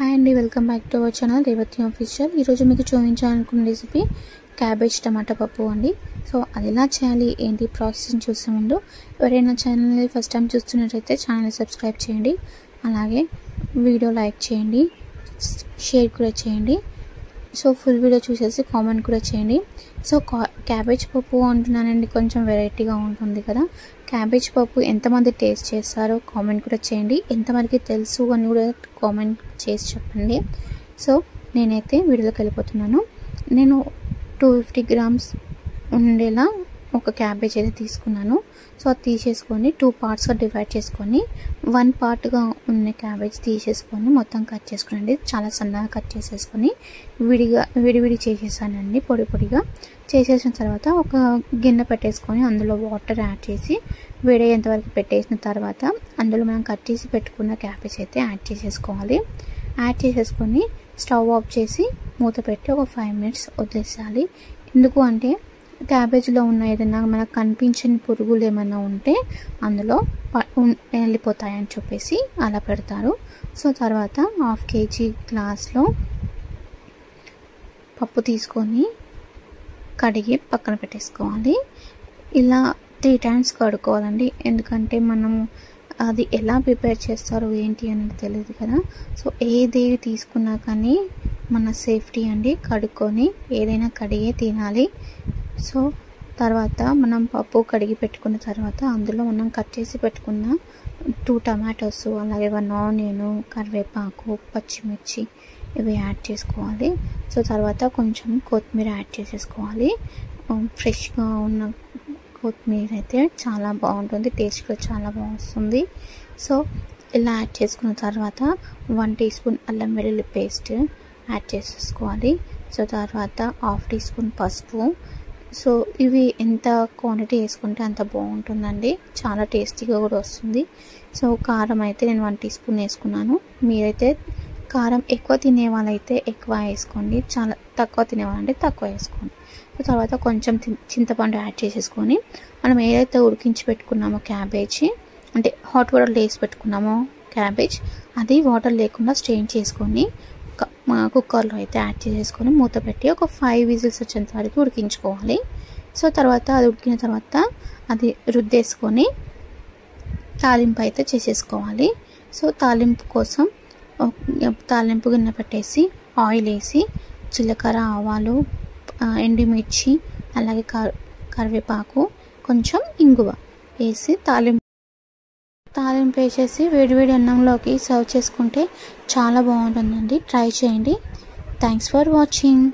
Hi అండి, welcome back to our channel Revathi official. ఈరోజు మీకు చూపించాలనుకున్న రెసిపీ క్యాబేజ్ టమాటా పప్పు అండి. సో అది ఎలా చేయాలి ఏంటి ప్రాసెస్ చూసే ముందు ఎవరైనా ఛానల్ని ఫస్ట్ టైం చూస్తున్నట్టయితే ఛానల్ని సబ్స్క్రైబ్ చేయండి, అలాగే వీడియో లైక్ చేయండి, షేర్ కూడా చేయండి. సో ఫుల్ వీడియో చూసేసి కామెంట్ కూడా చేయండి. సో క్యాబేజ్ పప్పు అంటున్నానండి, కొంచెం వెరైటీగా ఉంటుంది కదా. క్యాబేజ్ పప్పు ఎంతమంది టేస్ట్ చేస్తారో కామెంట్ కూడా చేయండి, ఎంతమందికి తెలుసు అని కూడా కామెంట్ చేసి చెప్పండి. సో నేనైతే వీడియోలోకి వెళ్ళిపోతున్నాను. నేను 250 grams ఉండేలా ఒక క్యాబేజ్ అయితే తీసుకున్నాను. సో అది తీసేసుకొని 2 partsగా డివైడ్ చేసుకొని 1 partగా ఉన్న క్యాబేజ్ తీసేసుకొని మొత్తం కట్ చేసుకోండి. చాలా సన్నగా కట్ చేసేసుకొని విడివిడి చేసేసానండి. పొడిగా చేసేసిన తర్వాత ఒక గిన్నె పెట్టేసుకొని అందులో వాటర్ యాడ్ చేసి వేడయ్యేంత వరకు పెట్టేసిన తర్వాత అందులో మనం కట్ చేసి పెట్టుకున్న క్యాబేజ్ అయితే యాడ్ చేసేసుకోవాలి. యాడ్ చేసేసుకొని స్టవ్ ఆఫ్ చేసి మూత పెట్టి ఒక 5 minutes వదిలేసేయాలి. ఎందుకు అంటే క్యాబేజ్లో ఉన్న ఏదైనా మనకు కనిపించని పురుగులు ఏమైనా ఉంటే అందులో వెళ్ళిపోతాయని చెప్పేసి అలా పెడతారు. సో తర్వాత 1/2 kg గ్లాస్లో పప్పు తీసుకొని కడిగి పక్కన పెట్టేసుకోవాలి. ఇలా 3 times కడుక్కోవాలండి, ఎందుకంటే మనము అది ఎలా ప్రిపేర్ చేస్తారో ఏంటి అనేది తెలియదు కదా. సో ఏది తీసుకున్నా కానీ మన సేఫ్టీ అండి, కడుక్కొని ఏదైనా కడిగే తినాలి. సో తర్వాత మనం పప్పు కడిగి పెట్టుకున్న తర్వాత అందులో మనం కట్ చేసి పెట్టుకున్న 2 tomatoes, అలాగే 1 onion, కరివేపాకు, పచ్చిమిర్చి ఇవి యాడ్ చేసుకోవాలి. సో తర్వాత కొంచెం కొత్తిమీర యాడ్ చేసేసుకోవాలి. ఫ్రెష్గా ఉన్న కొత్తిమీర అయితే చాలా బాగుంటుంది, టేస్ట్ కూడా చాలా బాగుంటుంది. సో ఇలా యాడ్ చేసుకున్న తర్వాత 1 teaspoon అల్లం వెల్లుల్లి పేస్ట్ యాడ్ చేసేసుకోవాలి. సో తర్వాత 1/2 teaspoon పసుపు. సో ఇవి ఎంత క్వాంటిటీ వేసుకుంటే అంత బాగుంటుందండి, చాలా టేస్టీగా కూడా వస్తుంది. సో కారం అయితే నేను 1 teaspoon వేసుకున్నాను. మీరైతే కారం ఎక్కువ తినే వాళ్ళైతే ఎక్కువ వేసుకోండి, చాలా తక్కువ తినే వాళ్ళంటే తక్కువ వేసుకోండి. సో తర్వాత కొంచెం చింతపండు యాడ్ చేసేసుకొని మనం ఏదైతే ఉడికించి పెట్టుకున్నామో క్యాబేజ్, అంటే హాట్ వాటర్లో వేసి పెట్టుకున్నామో క్యాబేజ్, అది వాటర్ లేకుండా స్ట్రెయిన్ చేసుకొని కుక్కర్లో అయితే యాడ్ చేసేసుకొని మూత పెట్టి ఒక 5 whistles వచ్చేంత వరకు ఉడికించుకోవాలి. సో తర్వాత అది ఉడికిన తర్వాత అది రుద్దేసుకొని తాలింపు అయితే చేసేసుకోవాలి. సో తాలింపు కోసం తాలింపు గిన్నె పెట్టేసి ఆయిల్ వేసి జీలకర్ర, ఆవాలు, ఎండుమిర్చి, అలాగే కరివేపాకు, కొంచెం ఇంగువ వేసి తాలింపు వేసేసి వేడివేడి అన్నంలోకి సర్వ్ చేసుకుంటే చాలా బాగుంటుందండి. ట్రై చేయండి. Thanks for watching.